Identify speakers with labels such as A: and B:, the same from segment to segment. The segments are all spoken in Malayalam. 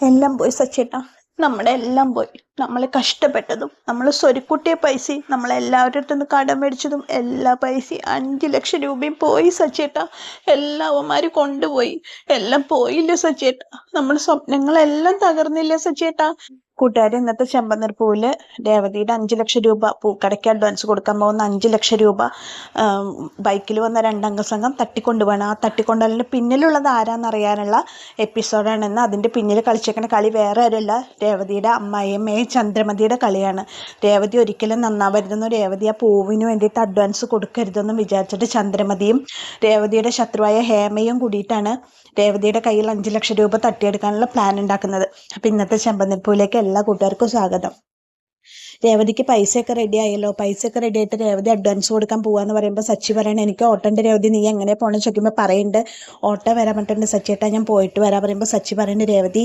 A: എല്ലാം പോയി സച്ചേട്ടാ, നമ്മുടെ എല്ലാം പോയി. നമ്മൾ കഷ്ടപ്പെട്ടതും നമ്മൾ സ്വരുക്കുട്ടിയ പൈസയും നമ്മളെല്ലാവരുടെ അടുത്ത് നിന്ന് കടം മേടിച്ചതും എല്ലാ പൈസയും 5 ലക്ഷം രൂപയും പോയി സച്ചേട്ടാ. എല്ലാവന്മാരും കൊണ്ടുപോയി. എല്ലാം പോയില്ലേ സച്ചേട്ടാ. നമ്മുടെ സ്വപ്നങ്ങളെല്ലാം തകർന്നില്ലേ സച്ചേട്ടാ. കൂട്ടുകാർ ഇന്നത്തെ ചെമ്പനീർ പൂവില് രേവതിയുടെ 5 ലക്ഷം രൂപ പൂക്കടയ്ക്ക് അഡ്വാൻസ് കൊടുക്കാൻ പോകുന്ന 5 ലക്ഷം രൂപ ബൈക്കിൽ വന്ന 2 അംഗ സംഘം തട്ടിക്കൊണ്ടുപോകണം. ആ തട്ടിക്കൊണ്ടുപോകലിന് പിന്നിലുള്ളത് ആരാന്നറിയാനുള്ള എപ്പിസോഡാണെന്ന്. അതിൻ്റെ പിന്നിൽ കളിച്ചേക്കുന്ന കളി വേറെ ആരുമല്ല, രേവതിയുടെ അമ്മായിയമ്മയെ ചന്ദ്രമതിയുടെ കളിയാണ്. രേവതി ഒരിക്കലും നന്നാവരുതെന്നും രേവതി ആ പൂവിന് വേണ്ടിയിട്ട് അഡ്വാൻസ് കൊടുക്കരുതെന്നും വിചാരിച്ചിട്ട് ചന്ദ്രമതിയും രേവതിയുടെ ശത്രുവായ ഹേമയും കൂടിയിട്ടാണ് രേവതിയുടെ കയ്യിൽ 5 ലക്ഷം രൂപ തട്ടിയെടുക്കാനുള്ള പ്ലാൻ ഉണ്ടാക്കുന്നത്. അപ്പം ഇന്നത്തെ ചെമ്പനീർപ്പൂവിലേക്ക് എല്ലാ കൂട്ടുകാർക്കും സ്വാഗതം. രേവതിക്ക് പൈസയൊക്കെ റെഡി ആയല്ലോ. പൈസയൊക്കെ റെഡി ആയിട്ട് രേവതി അഡ്വാൻസ് കൊടുക്കാൻ പോവാന്ന് പറയുമ്പോൾ സച്ചി പറയണേ എനിക്ക് ഓട്ടോൻ്റെ. രേവതി നീ എങ്ങനെ പോകണമെന്ന് ചോദിക്കുമ്പോൾ പറയുന്നുണ്ട് ഓട്ടോ വരാൻ പറ്റുന്നുണ്ട് സച്ചിയേട്ടാ, ഞാൻ പോയിട്ട് വരാൻ പറയുമ്പോൾ സച്ചി പറയുന്നുണ്ട് രേവതി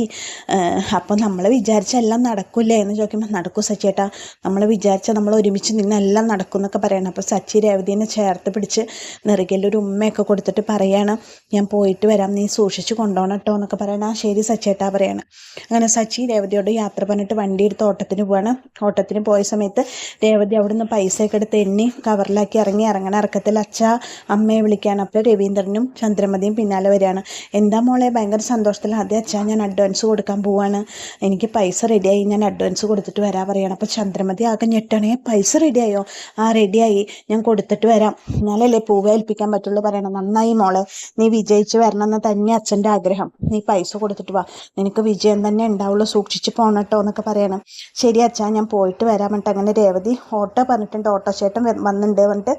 A: അപ്പം നമ്മൾ വിചാരിച്ച എല്ലാം നടക്കില്ലേ എന്ന് ചോദിക്കുമ്പോൾ നടക്കും സച്ചിയേട്ടാ, നമ്മൾ വിചാരിച്ച നമ്മൾ ഒരുമിച്ച് നിന്നെല്ലാം നടക്കും എന്നൊക്കെ പറയണം. അപ്പോൾ സച്ചി രേവതിനെ ചേർത്ത് പിടിച്ച് നെറുകയിലൊരു ഉമ്മയൊക്കെ കൊടുത്തിട്ട് പറയാണ് ഞാൻ പോയിട്ട് വരാം, നീ സൂക്ഷിച്ച് കൊണ്ടുപോകണം കേട്ടോ എന്നൊക്കെ പറയണം. ആ ശരി സച്ചിയേട്ടാ പറയാണ്. അങ്ങനെ സച്ചി രേവതിയോട് യാത്ര പറഞ്ഞിട്ട് വണ്ടി എടുത്ത് ഓട്ടത്തിന് പോവാണ്. ഓട്ടത്തിന് പോയ സമയത്ത് രേവതി അവിടുന്ന് പൈസയൊക്കെ എടുത്ത് എണ്ണി കവറിലാക്കി ഇറങ്ങണ ഇറക്കത്തിൽ അച്ഛാ അമ്മയെ വിളിക്കാൻ. അപ്പോൾ രവീന്ദ്രനും ചന്ദ്രമതിയും പിന്നാലെ വരികയാണ്. എന്താ മോളെ ഭയങ്കര സന്തോഷത്തിൽ. അതെ അച്ഛാ ഞാൻ അഡ്വാൻസ് കൊടുക്കാൻ പോവാണ്, എനിക്ക് പൈസ റെഡിയായി, ഞാൻ അഡ്വാൻസ് കൊടുത്തിട്ട് വരാൻ പറയണം. അപ്പോൾ ചന്ദ്രമതി ആകെ ഞെട്ടണേ, പൈസ റെഡിയായോ? ആ റെഡിയായി, ഞാൻ കൊടുത്തിട്ട് വരാം, എന്നാലല്ലേ പൂവ ഏൽപ്പിക്കാൻ പറ്റുള്ളൂ പറയണം. നന്നായി മോളെ, നീ വിജയിച്ച് വരണം എന്ന് തന്നെ അച്ഛൻ്റെ ആഗ്രഹം, നീ പൈസ കൊടുത്തിട്ട് വാ, നിനക്ക് വിജയം തന്നെ ഉണ്ടാവുള്ളൂ, സൂക്ഷിച്ച് പോകണം കേട്ടോ എന്നൊക്കെ പറയണം. ശരി അച്ഛാ ഞാൻ പോയിട്ട് വരാൻ പറഞ്ഞിട്ട് അങ്ങനെ രേവതി ഓട്ടോ പറഞ്ഞിട്ടുണ്ട്. ഓട്ടോ ചേട്ടൻ വന്നിട്ടുണ്ട് പറഞ്ഞിട്ട്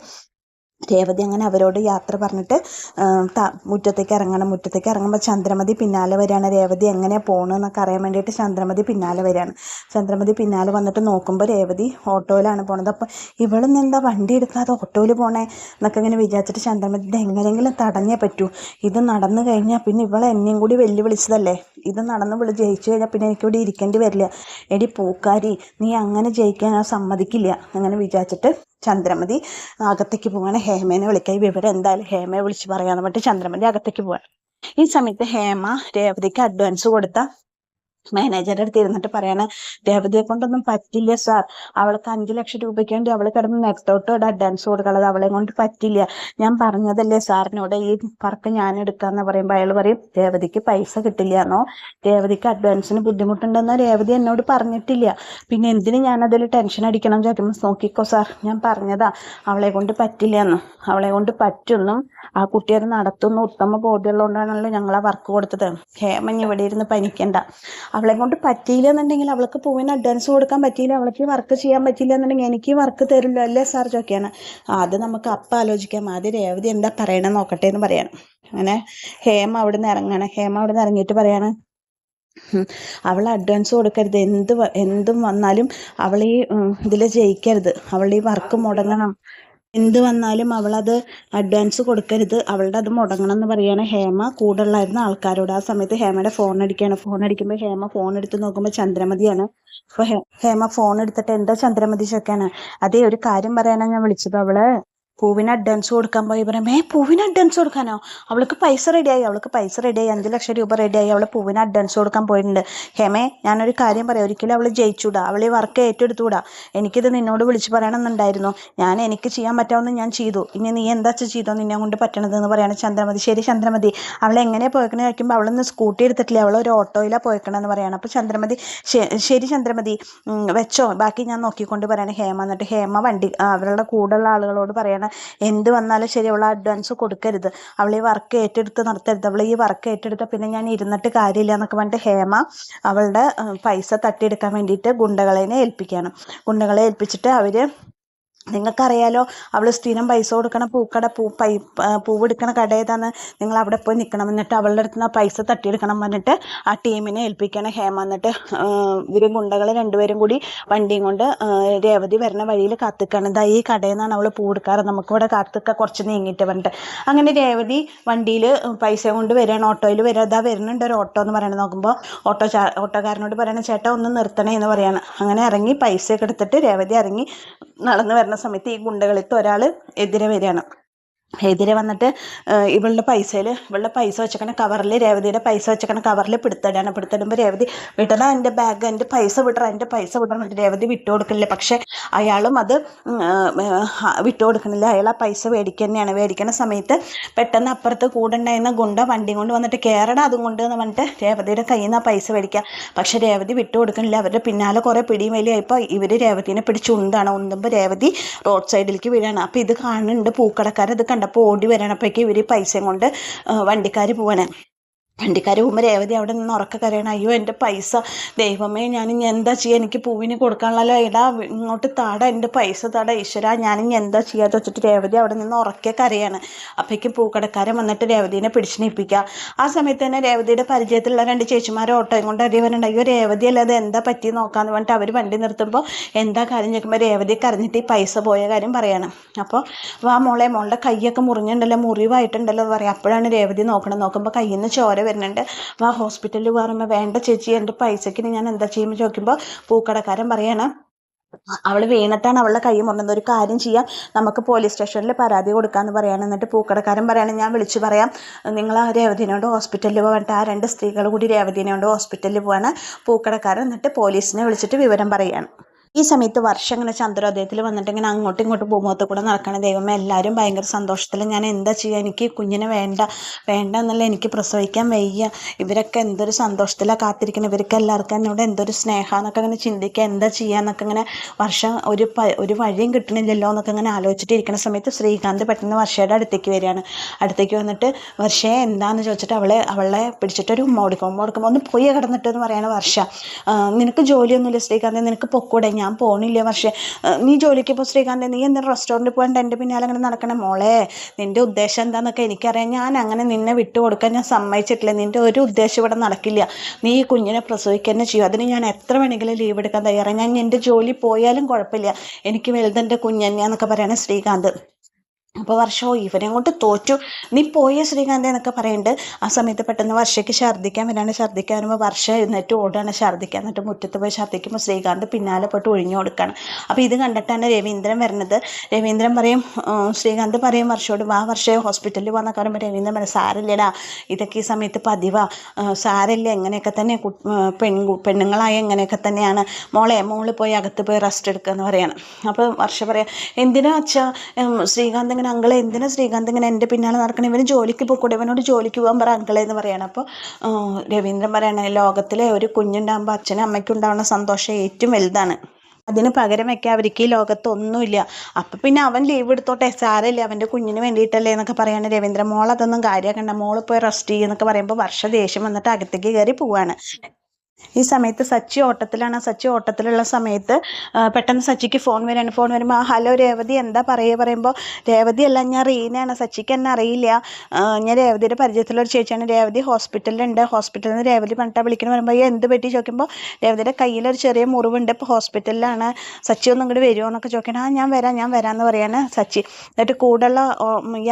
A: രേവതി അങ്ങനെ അവരോട് യാത്ര പറഞ്ഞിട്ട് മുറ്റത്തേക്ക് ഇറങ്ങണം. മുറ്റത്തേക്ക് ഇറങ്ങുമ്പോൾ ചന്ദ്രമതി പിന്നാലെ വരികയാണ്. രേവതി എങ്ങനെയാണ് പോകണമെന്നൊക്കെ അറിയാൻ വേണ്ടിയിട്ട് ചന്ദ്രമതി പിന്നാലെ വരികയാണ്. ചന്ദ്രമതി പിന്നാലെ വന്നിട്ട് നോക്കുമ്പോൾ രേവതി ഓട്ടോയിലാണ് പോണത്. അപ്പോൾ ഇവളൊന്നും എന്താ വണ്ടി എടുക്കാതെ ഓട്ടോയിൽ പോണേ എന്നൊക്കെ ഇങ്ങനെ വിചാരിച്ചിട്ട് ചന്ദ്രമതിയുടെ എങ്ങനെയെങ്കിലും തടഞ്ഞേ പറ്റൂ, ഇത് നടന്നു കഴിഞ്ഞാൽ പിന്നെ ഇവളെ എന്നെയും കൂടി വെല്ലുവിളിച്ചതല്ലേ, ഇത് നടന്ന് ജയിച്ചു കഴിഞ്ഞാൽ പിന്നെ എനിക്കിവിടെ ഇരിക്കേണ്ടി വരില്ല, എടി പൂക്കാരി നീ അങ്ങനെ ജയിക്കാൻ ഞാൻ സമ്മതിക്കില്ല അങ്ങനെ വിചാരിച്ചിട്ട് ചന്ദ്രമതി അകത്തേക്ക് പോവാണ്. ഹേമേനെ വിളിക്കാൻ. വിവരം എന്തായാലും ഹേമയെ വിളിച്ച് പറയാന്ന് പറഞ്ഞിട്ട് ചന്ദ്രമതി അകത്തേക്ക് പോവാണ്. ഈ സമയത്ത് ഹേമ രേവതിക്ക് അഡ്വാൻസ് കൊടുത്ത മാനേജറുടെ അടുത്ത് ഇരുന്നിട്ട് പറയാണ് രേവതിയെ കൊണ്ടൊന്നും പറ്റില്ല സാർ, അവൾക്ക് 5 ലക്ഷം രൂപയ്ക്ക് വേണ്ടി അവൾ കിടന്ന് നെക്സ്റ്റോട്ടോടെ അഡ്വാൻസ് കൊടുക്കുന്നത് അവളെ കൊണ്ട് പറ്റില്ല, ഞാൻ പറഞ്ഞതല്ലേ സാറിനോട് ഈ വർക്ക് ഞാൻ എടുക്കാന്ന് പറയുമ്പോൾ അയാൾ പറയും രേവതിക്ക് പൈസ കിട്ടില്ല എന്നോ രേവതിക്ക് അഡ്വാൻസിന് ബുദ്ധിമുട്ടുണ്ടെന്നോ രേവതി എന്നോട് പറഞ്ഞിട്ടില്ല, പിന്നെ എന്തിന് ഞാനതിൽ ടെൻഷൻ അടിക്കണം ചോദിക്കുമ്പോൾ നോക്കിക്കോ സാർ ഞാൻ പറഞ്ഞതാ അവളെ കൊണ്ട് പറ്റില്ല എന്നും, അവളെ കൊണ്ട് പറ്റുമെന്നും ആ കുട്ടി അത് നടത്തുന്ന ഉത്തമ ബോധ്യമുള്ളതുകൊണ്ടാണല്ലോ ഞങ്ങൾ ആ വർക്ക് കൊടുത്തത്. ഹേമഞ്ഞ് ഇവിടെ ഇരുന്ന് പനിക്കണ്ട, അവളെ കൊണ്ട് പറ്റിയില്ല എന്നുണ്ടെങ്കിൽ അവൾക്ക് പൂവിന് അഡ്വാൻസ് കൊടുക്കാൻ പറ്റിയില്ല, അവൾക്ക് വർക്ക് ചെയ്യാൻ പറ്റില്ല എന്നുണ്ടെങ്കിൽ എനിക്ക് വർക്ക് തരില്ല അല്ലേ സാർ ചോദിക്കുകയാണ്. അത് നമുക്ക് അപ്പം ആലോചിക്കാം, ആദ്യം രേവതി എന്താ പറയണത് നോക്കട്ടെ എന്ന് പറയാണ്. അങ്ങനെ ഹേമ അവിടെ നിന്ന് ഇറങ്ങണം. ഹേമ അവിടെ നിന്ന് ഇറങ്ങിയിട്ട് പറയാണ് അവൾ അഡ്വാൻസ് കൊടുക്കരുത്, എന്തും വന്നാലും അവൾ ഈ ഇതിൽ ജയിക്കരുത്, അവൾ ഈ വർക്ക് മുടങ്ങണം, എന്ത് വന്നാലും അവളത് അഡ്വാൻസ് കൊടുക്കരുത്, അവളുടെ അത് മുടങ്ങണം എന്ന് പറയാണ് ഹേമ കൂടുള്ളായിരുന്ന ആൾക്കാരോട്. ആ സമയത്ത് ഹേമയുടെ ഫോൺ അടിക്കുകയാണ്. ഫോൺ അടിക്കുമ്പോൾ ഹേമ ഫോൺ എടുത്ത് നോക്കുമ്പോൾ ചന്ദ്രമതിയാണ്. അപ്പോൾ ഹേമ ഫോൺ എടുത്തിട്ട് എന്താ ചന്ദ്രമതി ചോദിക്കാണ്. അതേ ഒരു കാര്യം പറയാനാണ് ഞാൻ വിളിച്ചത്, അവള് പൂവിന് അഡ്വാൻസ് കൊടുക്കാൻ പോയി പറയുമ്പോൾ പൂവിന് അഡ്വാൻസ് കൊടുക്കാനോ, അവൾക്ക് പൈസ റെഡിയായി, 5 ലക്ഷം രൂപ റെഡിയായി, അവൾ പൂവിന് അഡ്വാൻസ് കൊടുക്കാൻ പോയിട്ടുണ്ട്. ഹേമേ ഞാനൊരു കാര്യം പറയാം, ഒരിക്കലും അവൾ ജയിച്ചൂടാ, അവൾ ഈ വർക്ക് ഏറ്റെടുത്തുകൂടാ, എനിക്കിത് നിന്നോട് വിളിച്ച് പറയണമെന്നുണ്ടായിരുന്നു, എനിക്ക് ചെയ്യാൻ പറ്റാവുന്ന ഞാൻ ചെയ്തു, ഇനി നീ എന്താ ചെയ്തോ നിന്നെ കൊണ്ട് പറ്റണതെന്ന് പറയണം ചന്ദ്രമതി. ശരി ചന്ദ്രമതി, അവൾ എങ്ങനെ പോയിക്കണേ ചോദിക്കുമ്പോൾ അവളൊന്ന് സ്കൂട്ടി എടുത്തിട്ടില്ല, അവൾ ഒരു ഓട്ടോയിലാണ് പോയിക്കണമെന്ന് പറയണം. അപ്പോൾ ചന്ദ്രമതി ശരി ചന്ദ്രമതി വെച്ചോ, ബാക്കി ഞാൻ നോക്കിക്കൊണ്ട് പറയണം ഹേമ. എന്നിട്ട് ഹേമ വണ്ടി അവരുടെ കൂടെയുള്ള ആളുകളോട് പറയണം എന്ത് വന്നാലും ശരി അവൾ അഡ്വാൻസ് കൊടുക്കരുത്, അവൾ ഈ വർക്ക് ഏറ്റെടുത്ത് നടത്തരുത്, അവൾ ഈ വർക്ക് ഏറ്റെടുത്താൽ പിന്നെ ഞാൻ ഇരുന്നിട്ട് കാര്യമില്ല എന്നൊക്കെ പറഞ്ഞിട്ട് ഹേമ അവളുടെ പൈസ തട്ടിയെടുക്കാൻ വേണ്ടിയിട്ട് ഗുണ്ടകളെ ഏൽപ്പിക്കുകയാണ്. ഗുണ്ടകളെ ഏൽപ്പിച്ചിട്ട് അവർ നിങ്ങൾക്കറിയാലോ അവൾ സ്ഥിരം പൈസ കൊടുക്കണ പൂവെടുക്കണ കട ഏതാന്ന്, നിങ്ങൾ അവിടെ പോയി നിൽക്കണം, എന്നിട്ട് അവളുടെ അടുത്ത് നിന്ന് പൈസ തട്ടിയെടുക്കണം പറഞ്ഞിട്ട് ആ ടീമിനെ ഏൽപ്പിക്കണം ഹേമ. എന്നിട്ട് ഇവർ ഗുണ്ടകൾ രണ്ടുപേരും കൂടി വണ്ടിയും കൊണ്ട് രേവതി വരുന്ന വഴിയിൽ കാത്തിക്കാണ്. ഇതാ ഈ കടയിൽ നിന്നാണ് അവൾ പൂവെടുക്കാറ്, നമുക്കിവിടെ കാത്തിക്ക കുറച്ച് നീങ്ങിയിട്ട് പറഞ്ഞിട്ട്. അങ്ങനെ രേവതി വണ്ടിയിൽ പൈസ കൊണ്ട് വരികയാണ്, ഓട്ടോയിൽ വരിക. ഇതാ വരുന്നുണ്ട് ഒരു ഓട്ടോ എന്ന് പറയണത്. നോക്കുമ്പോൾ ഓട്ടോക്കാരനോട് പറയണ ചേട്ടാ ഒന്ന് നിർത്തണേ എന്ന് പറയാണ്. അങ്ങനെ ഇറങ്ങി പൈസയൊക്കെ എടുത്തിട്ട് രേവതി ഇറങ്ങി നടന്നു വരുന്ന സമയത്ത് ഈ ഗുണ്ടകളിൽ ഒരാൾ എതിരെ വരികയാണ്. എതിരെ വന്നിട്ട് ഇവളുടെ പൈസ വെച്ചേക്കണ കവറിൽ, രേവതിയുടെ പൈസ വെച്ചേക്കണ കവറിൽ പിടുത്തടുമ്പോൾ രേവതി വിടണം, എൻ്റെ ബാഗ്, എൻ്റെ പൈസ വിടണം. രേവതി വിട്ടുകൊടുക്കണില്ല. പക്ഷെ അയാളും അത് വിട്ടുകൊടുക്കണില്ല. അയാൾ ആ പൈസ മേടിക്കണ സമയത്ത് പെട്ടെന്ന് അപ്പുറത്ത് കൂടെ ഉണ്ടായിരുന്ന ഗുണ്ട വണ്ടി കൊണ്ട് വന്നിട്ട് കയറണം അതും കൊണ്ട് എന്ന് പറഞ്ഞിട്ട് രേവതിയുടെ കയ്യിൽ നിന്ന് ആ പൈസ മേടിക്കുക. പക്ഷെ രേവതി വിട്ടുകൊടുക്കണില്ല. അവരുടെ പിന്നാലെ കുറേ പിടിയും വലിയായപ്പോൾ ഇവർ രേവതിനെ പിടിച്ച് ഉന്തുമ്പോൾ രേവതി റോഡ് സൈഡിലേക്ക് വീഴാണ്. അപ്പോൾ ഇത് കാണുന്നുണ്ട് പൂക്കടക്കാരത് കണ്ടപ്പോൾ ഓടി വരണപ്പോഴേക്ക് ഇവർ പൈസയും കൊണ്ട് വണ്ടിക്കാർ പോവാണ്. വണ്ടിക്കാർ പോകുമ്പോൾ രേവതി അവിടെ നിന്ന് ഉറക്കെ കരയണം, അയ്യോ എൻ്റെ പൈസ, ദൈവമേ ഞാനിനി എന്താ ചെയ്യുക, എനിക്ക് പൂവിന് കൊടുക്കാനുള്ളല്ലോ, എടാ ഇങ്ങോട്ട് താട, എൻ്റെ പൈസ താട ഈശ്വര, ഞാനിനി എന്താ ചെയ്യാതെ വെച്ചിട്ട് രേവതി അവിടെ നിന്ന് ഉറക്കെ കരയാണ്. അപ്പോഴേക്കും പൂക്കടക്കാരൻ വന്നിട്ട് രേവതിനെ പിടിച്ച് നിൽപ്പിക്കുക. ആ സമയത്ത് തന്നെ രേവതിയുടെ പരിചയത്തിലുള്ള 2 ചേച്ചിമാർ ഓട്ടോയും കൊണ്ട് അറിയുന്നുണ്ട്. അയ്യോ രേവതി അല്ലാതെ എന്താ പറ്റി നോക്കാമെന്ന് പറഞ്ഞിട്ട് അവർ വണ്ടി നിർത്തുമ്പോൾ എന്താ കാര്യം ചോദിക്കുമ്പോൾ രേവതി കരഞ്ഞിട്ട് ഈ പൈസ പോയ കാര്യം പറയണം. അപ്പോൾ വാ മോളുടെ കൈയൊക്കെ മുറിഞ്ഞിട്ടുണ്ടല്ലോ, മുറിവായിട്ടുണ്ടല്ലോ പറയാം. അപ്പോഴാണ് രേവതി നോക്കുമ്പോൾ കയ്യിൽ നിന്ന് ചോര വരുന്നുണ്ട്. വാ ഹോസ്പിറ്റലിൽ പറയുമ്പോൾ വേണ്ട ചേച്ചി, എൻ്റെ പൈസയ്ക്ക് ഞാൻ എന്താ ചെയ്യുമ്പോൾ ചോദിക്കുമ്പോൾ പൂക്കടക്കാരൻ പറയണം, അവൾ വീണിട്ടാണ് അവളുടെ കൈ മുറിഞ്ഞത്, ഒരു കാര്യം ചെയ്യാം, നമുക്ക് പോലീസ് സ്റ്റേഷനിൽ പരാതി കൊടുക്കാമെന്ന് പറയാണ്. എന്നിട്ട് പൂക്കടക്കാരൻ പറയാണ്, ഞാൻ വിളിച്ചു പറയാം, നിങ്ങൾ ആ രേവതിനോട് ഹോസ്പിറ്റലിൽ പോകട്ടെ. ആ 2 സ്ത്രീകൾ കൂടി രേവതിനോട് ഹോസ്പിറ്റലിൽ പോവാണ്. പൂക്കടക്കാരൻ എന്നിട്ട് പോലീസിനെ വിളിച്ചിട്ട് വിവരം പറയുകയാണ്. ഈ സമയത്ത് വർഷം ഇങ്ങനെ ചന്ദ്രോദയത്തിൽ വന്നിട്ട് ഇങ്ങനെ അങ്ങോട്ടും ഇങ്ങോട്ടും ഭൂമുഖത്ത് കൂടെ നടക്കണം. ദൈവമേ എല്ലാവരും ഭയങ്കര സന്തോഷത്തിൽ, ഞാൻ എന്താ ചെയ്യുക, എനിക്ക് കുഞ്ഞിനെ വേണ്ട എന്നല്ല, എനിക്ക് പ്രസവിക്കാൻ വയ്യ, ഇവരൊക്കെ എന്തൊരു സന്തോഷത്തിലാണ് കാത്തിരിക്കണം, ഇവർക്ക് എല്ലാവർക്കും എന്നോട് എന്തൊരു സ്നേഹമെന്നൊക്കെ അങ്ങനെ ചിന്തിക്കുക, എന്താ ചെയ്യുക ഇങ്ങനെ വർഷം ഒരു വഴിയും കിട്ടണില്ലല്ലോ എന്നൊക്കെ ഇങ്ങനെ ആലോചിച്ചിട്ടിരിക്കുന്ന സമയത്ത് ശ്രീകാന്ത് പെട്ടെന്ന് വർഷയുടെ അടുത്തേക്ക് വരികയാണ്. അടുത്തേക്ക് വന്നിട്ട് വർഷയെ എന്താണെന്ന് ചോദിച്ചിട്ട് അവളെ പിടിച്ചിട്ടൊരു ഉമ്മ കൊടുക്കുമ്പോൾ ഒന്ന് പോയി കിടന്നിട്ടെന്ന് പറയാണ്. വർഷ, നിനക്ക് ജോലിയൊന്നുമില്ല ശ്രീകാന്ത്, നിനക്ക് പൊക്കൂടെ, ഞാൻ പോണില്ല. പക്ഷേ നീ ജോലിക്ക് ഇപ്പോൾ ശ്രീകാന്ത്, നീ എന്താ റെസ്റ്റോറൻറ്റിൽ പോകണ്ട എൻ്റെ പിന്നാലെ അങ്ങനെ നടക്കണം. മോളെ നിൻ്റെ ഉദ്ദേശം എന്താണെന്നൊക്കെ എനിക്കറിയാം, ഞാൻ അങ്ങനെ നിന്നെ വിട്ടു കൊടുക്കാൻ ഞാൻ സമ്മതിച്ചിട്ടില്ല, നിൻ്റെ ഒരു ഉദ്ദേശം ഇവിടെ നടക്കില്ല, നീ ഈ കുഞ്ഞിനെ പ്രസവിക്കുക തന്നെ ചെയ്യും, അതിന് ഞാൻ എത്ര വേണമെങ്കിലും ലീവ് എടുക്കാൻ തയ്യാറാണ്, ഞാൻ എൻ്റെ ജോലി പോയാലും കുഴപ്പമില്ല, എനിക്ക് വലുതെൻ്റെ കുഞ്ഞന്നെന്നൊക്കെ പറയണ ശ്രീകാന്ത്. അപ്പോൾ വർഷോ ഇവരെ കൊണ്ട് തോറ്റു, നീ പോയ ശ്രീകാന്ത് എന്നൊക്കെ പറയുന്നുണ്ട്. ആ സമയത്ത് പെട്ടെന്ന് വർഷയ്ക്ക് ഛർദ്ദിക്കാൻ വരുമ്പോൾ വർഷ എഴുന്നേറ്റ് ഓടാണ് ഛർദ്ദിക്കാൻ. എന്നിട്ട് മുറ്റത്ത് പോയി ഛർദ്ദിക്കുമ്പോൾ ശ്രീകാന്ത് പിന്നാലെ പോയിട്ട് ഒഴിഞ്ഞു കൊടുക്കുകയാണ്. അപ്പോൾ ഇത് കണ്ടിട്ടാണ് രവീന്ദ്രൻ വരുന്നത്. രവീന്ദ്രൻ പറയും, ശ്രീകാന്ത് പറയും വർഷയോട്, വാ വർഷയെ ഹോസ്പിറ്റലിൽ വന്നൊക്കെ പറയുമ്പോൾ രവീന്ദ്രൻ പറയും, സാരല്ലേടാ, ഇതൊക്കെ ഈ സമയത്ത് പതിവാ, സാരല്ല, എങ്ങനെയൊക്കെ തന്നെ പെണ്ണുങ്ങളായ എങ്ങനെയൊക്കെ തന്നെയാണ്, മോള് പോയി അകത്ത് പോയി റെസ്റ്റ് എടുക്കുക എന്ന് പറയണം. അപ്പോൾ വർഷ പറയാം, എന്തിനാ അച്ഛാ ശ്രീകാന്ത് ഇങ്ങനെ, അങ്കളെ എന്തിനാ ശ്രീകാന്ത് ഇങ്ങനെ എൻ്റെ പിന്നാലെ നടക്കണം, ഇവന് ജോലിക്ക് പോയിക്കൂടെ, ഇവനോട് ജോലിക്ക് പോകാൻ പറ അങ്കളെ എന്ന് പറയണം. അപ്പോൾ രവീന്ദ്രൻ പറയണ, ലോകത്തിലെ ഒരു കുഞ്ഞുണ്ടാകുമ്പോൾ അച്ഛനും അമ്മയ്ക്കും ഉണ്ടാവുന്ന സന്തോഷം ഏറ്റവും വലുതാണ്, അതിന് പകരം വയ്ക്കാൻ അവർക്ക് ഈ ലോകത്തൊന്നുമില്ല, അപ്പം പിന്നെ അവൻ ലീവ് എടുത്തോട്ടെ, സാരമില്ല, അവൻ്റെ കുഞ്ഞിന് വേണ്ടിയിട്ടല്ലേ എന്നൊക്കെ പറയാണ് രവീന്ദ്രൻ. അതൊന്നും കാര്യമാക്കണ്ട, മോള് പോയി റെസ്റ്റ് ചെയ്യുന്നൊക്കെ പറയുമ്പോൾ വർഷ ദേഷ്യം വന്നിട്ട് അകത്തേക്ക് കയറി പോവാണ്. ഈ സമയത്ത് സച്ചി ഓട്ടത്തിലാണ്. സച്ചി ഓട്ടത്തിലുള്ള സമയത്ത് പെട്ടെന്ന് സച്ചിക്ക് ഫോൺ വരുമ്പോൾ, ഹലോ രേവതി, എന്താ പറയുമ്പോൾ, രേവതി അല്ല, ഞാൻ റീനയാണ്, സച്ചിക്ക് എന്നെ അറിയില്ല, ഞാൻ രേവതിയുടെ പരിചയത്തിലൊരു ചേച്ചിയാണ്, രേവതി ഹോസ്പിറ്റലിൽ നിന്ന് രേവതി പറഞ്ഞിട്ടാണ് വിളിക്കുന്നത് പറയുമ്പോൾ, എന്ത് പറ്റി ചോദിക്കുമ്പോൾ, രേവതിയുടെ കയ്യിലൊരു ചെറിയ മുറിവുണ്ട്, ഇപ്പോൾ ഹോസ്പിറ്റലിലാണ്, സച്ചി ഒന്നും ഇങ്ങോട്ട് വരുമോ എന്നൊക്കെ ചോദിക്കണം. ഞാൻ വരാമെന്ന് പറയാണ് സച്ചി. എന്നിട്ട് കൂടെയുള്ള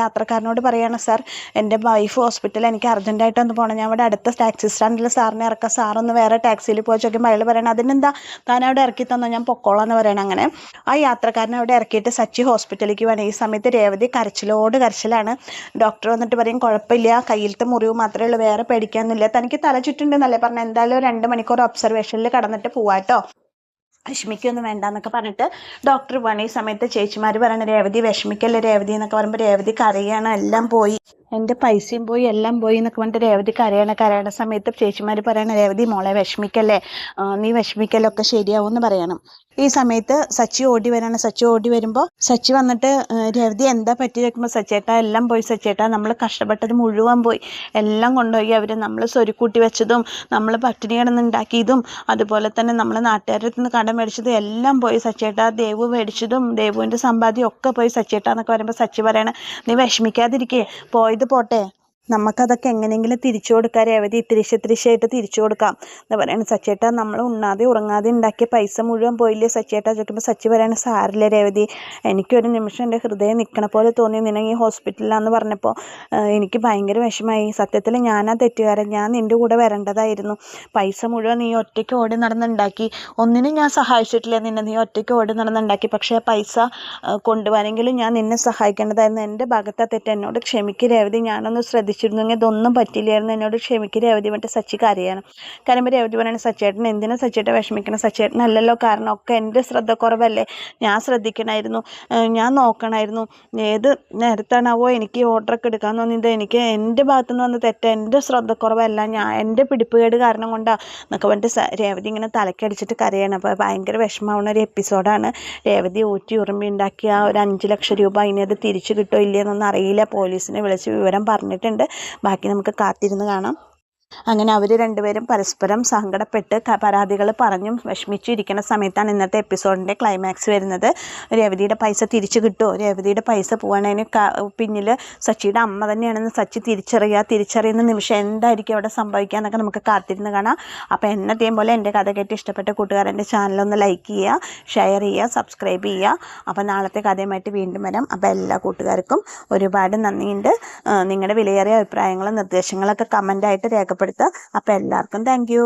A: യാത്രക്കാരനോട് പറയാണ്, സാർ എൻ്റെ വൈഫ് ഹോസ്പിറ്റലിൽ, എനിക്ക് അർജൻറ്റായിട്ടൊന്ന് പോകണം, ഞാൻ ഇവിടെ അടുത്ത ടാക്സി സ്റ്റാൻഡിൽ സാറിനെ ഇറക്കാം, സാറൊന്ന് വേറെ ടാക്സിയിൽ പോയി ചോദിക്കുമ്പോൾ അയാൾ പറയണം, അതിനെന്താ, താൻ അവിടെ ഇറക്കി തന്നോ, ഞാൻ പൊക്കോളാം എന്ന് പറയണം. അങ്ങനെ ആ യാത്രക്കാരനെ അവിടെ ഇറക്കിയിട്ട് സച്ചി ഹോസ്പിറ്റലിലേക്ക് വേണം. ഈ സമയത്ത് രേവതി കരച്ചിലാണ്. ഡോക്ടർ വന്നിട്ട് പറയും, കുഴപ്പമില്ല, കയ്യിലത്തെ മുറിവ് മാത്രമേ ഉള്ളൂ, വേറെ പേടിക്കാനൊന്നുമില്ല, തനിക്ക് തല ചുറ്റുണ്ടെന്നല്ലേ പറഞ്ഞത്, എന്തായാലും 2 മണിക്കൂർ ഒബ്സർവേഷനിൽ കടന്നിട്ട് പോവാട്ടോ, വിഷമിക്കൊന്നും വേണ്ടെന്നൊക്കെ പറഞ്ഞിട്ട് ഡോക്ടർ പോവാണ്. ഈ സമയത്ത് ചേച്ചിമാർ പറയണ, രേവതി വിഷമിക്കല്ലേ രേവതി എന്നൊക്കെ പറയുമ്പോൾ രേവതി കരയാണ്, എല്ലാം പോയി, എൻ്റെ പൈസയും പോയി, എല്ലാം പോയി എന്നൊക്കെ പറഞ്ഞിട്ട് രേവതി കരയണ സമയത്ത് ചേച്ചിമാർ പറയണ, രേവതി മോളെ വിഷമിക്കല്ലേ, നീ വിഷമിക്കല്ലേ, ഒക്കെ ശരിയാവും എന്ന് പറയണം. ഈ സമയത്ത് സച്ചി ഓടി വരുമ്പോൾ സച്ചി വന്നിട്ട്, രേവതി എന്താ പറ്റി വെക്കുമ്പോൾ, സച്ചേട്ടാ എല്ലാം പോയി സച്ചേട്ടാ, നമ്മൾ കഷ്ടപ്പെട്ടത് മുഴുവൻ പോയി, എല്ലാം കൊണ്ടുപോയി അവർ, നമ്മൾ സ്വരുക്കൂട്ടി വെച്ചതും നമ്മൾ പട്ടിണി കിടന്നുണ്ടാക്കിയതും അതുപോലെ തന്നെ നമ്മൾ നാട്ടുകാരുടെ അടുത്ത് നിന്ന് കടം മേടിച്ചതും എല്ലാം പോയി സച്ചേട്ടാ, ദേവു മേടിച്ചതും ദേവുവിൻ്റെ സമ്പാദ്യം ഒക്കെ പോയി സച്ചേട്ടാ എന്നൊക്കെ പറയുമ്പോൾ സച്ചി പറയണ, നീ വിഷമിക്കാതിരിക്കേ, പോയത് പോട്ടെ, നമുക്കതൊക്കെ എങ്ങനെയെങ്കിലും തിരിച്ചു കൊടുക്കാം രേവതി, ഇത്തിരിശായിട്ട് തിരിച്ചു കൊടുക്കാം എന്ന് പറയുന്നത്. സച്ചേട്ടാ നമ്മൾ ഉണ്ണാതെ ഉറങ്ങാതെ ഉണ്ടാക്കിയ പൈസ മുഴുവൻ പോയില്ലേ സച്ചേട്ടാ ചോദിക്കുമ്പോൾ സച്ചി പറയണ സാരില്ല രേവതി, എനിക്കൊരു നിമിഷം എൻ്റെ ഹൃദയം നിൽക്കണ പോലെ തോന്നി നിന്നെ ഈ ഹോസ്പിറ്റലിലാന്ന് പറഞ്ഞപ്പോൾ. എനിക്ക് ഭയങ്കര വിഷമമായി. സത്യത്തിൽ ഞാനാ തെറ്റുകാരൻ, ഞാൻ നിൻ്റെ കൂടെ വരേണ്ടതായിരുന്നു. പൈസ മുഴുവൻ നീ ഒറ്റയ്ക്ക് ഓടി നടന്നുണ്ടാക്കി. ഒന്നിനും ഞാൻ സഹായിച്ചിട്ടില്ല നിന്നെ, നീ ഒറ്റയ്ക്ക് ഓടി നടന്നുണ്ടാക്കി. പക്ഷേ പൈസ കൊണ്ടുപോകാനെങ്കിലും ഞാൻ നിന്നെ സഹായിക്കേണ്ടതായിരുന്നു. എൻ്റെ ഭാഗത്താ തെറ്റ്, എന്നോട് ക്ഷമിക്ക് രേവതി, ഞാനൊന്ന് ശ്രദ്ധിച്ചിരുന്നെങ്കിൽ ഇതൊന്നും പറ്റില്ലായിരുന്നു, എന്നോട് ക്ഷമിക്ക് രേവതി പറഞ്ഞിട്ട് സച്ചി കരയാണ്. കരയുമ്പോൾ രേവതി പറയണ സച്ചേട്ടൻ എന്തിനാ സച്ചേട്ടൻ വിഷമിക്കണം, സച്ചേട്ടനല്ലല്ലോ കാരണം, ഒക്കെ എൻ്റെ ശ്രദ്ധക്കുറവല്ലേ, ഞാൻ ശ്രദ്ധിക്കണമായിരുന്നു, ഞാൻ നോക്കണമായിരുന്നു. ഏത് നേരത്താണാവോ എനിക്ക് ഈ ഓർഡറൊക്കെ എടുക്കാൻ തോന്നിയത്, എനിക്ക് എൻ്റെ ഭാഗത്തുനിന്ന് വന്ന തെറ്റ്, എൻ്റെ ശ്രദ്ധക്കുറവല്ല, എൻ്റെ പിടിപ്പുകേട് കാരണം കൊണ്ടാണ് എന്നൊക്കെ പറഞ്ഞിട്ട് രേവതി ഇങ്ങനെ തലക്കടിച്ചിട്ട് കരയാണ്. അപ്പോൾ ഭയങ്കര വിഷമമാവുന്ന ഒരു എപ്പിസോഡാണ്. രേവതി ഊറ്റി ഉറുമ്പി ഉണ്ടാക്കിയ ഒരു 5 ലക്ഷം രൂപ ഇനി അത് തിരിച്ചു കിട്ടുമോ ഇല്ലയെന്നൊന്നും അറിയില്ല. പോലീസിനെ വിളിച്ച് വിവരം പറഞ്ഞിട്ടുണ്ട്. ബാക്കി നമുക്ക് കാത്തിരുന്ന് കാണാം. അങ്ങനെ അവർ രണ്ടുപേരും പരസ്പരം സങ്കടപ്പെട്ട് പരാതികൾ പറഞ്ഞും വിഷമിച്ചിരിക്കുന്ന സമയത്താണ് ഇന്നത്തെ എപ്പിസോഡിൻ്റെ ക്ലൈമാക്സ് വരുന്നത്. രേവതിയുടെ പൈസ തിരിച്ചു കിട്ടുമോ, രേവതിയുടെ പൈസ പോകാനതിന് പിന്നിൽ സച്ചിയുടെ അമ്മ തന്നെയാണെന്ന് സച്ചി തിരിച്ചറിയുന്ന നിമിഷം എന്തായിരിക്കും അവിടെ സംഭവിക്കുക എന്നൊക്കെ നമുക്ക് കാത്തിരുന്ന് കാണാം. അപ്പോൾ എന്നത്തെയും പോലെ എൻ്റെ കഥ കേട്ട് ഇഷ്ടപ്പെട്ട കൂട്ടുകാരൻ്റെ ചാനലൊന്ന് ലൈക്ക് ചെയ്യുക, ഷെയർ ചെയ്യുക, സബ്സ്ക്രൈബ് ചെയ്യുക. അപ്പോൾ നാളത്തെ കഥയുമായിട്ട് വീണ്ടും വരാം. അപ്പോൾ എല്ലാ കൂട്ടുകാർക്കും ഒരുപാട് നന്ദിയുണ്ട്. നിങ്ങളുടെ വിലയേറിയ അഭിപ്രായങ്ങളും നിർദ്ദേശങ്ങളൊക്കെ കമൻ്റായിട്ട് രേഖപ്പെടുത്തുക. അപ്പോൾ എല്ലാവർക്കും താങ്ക് യു.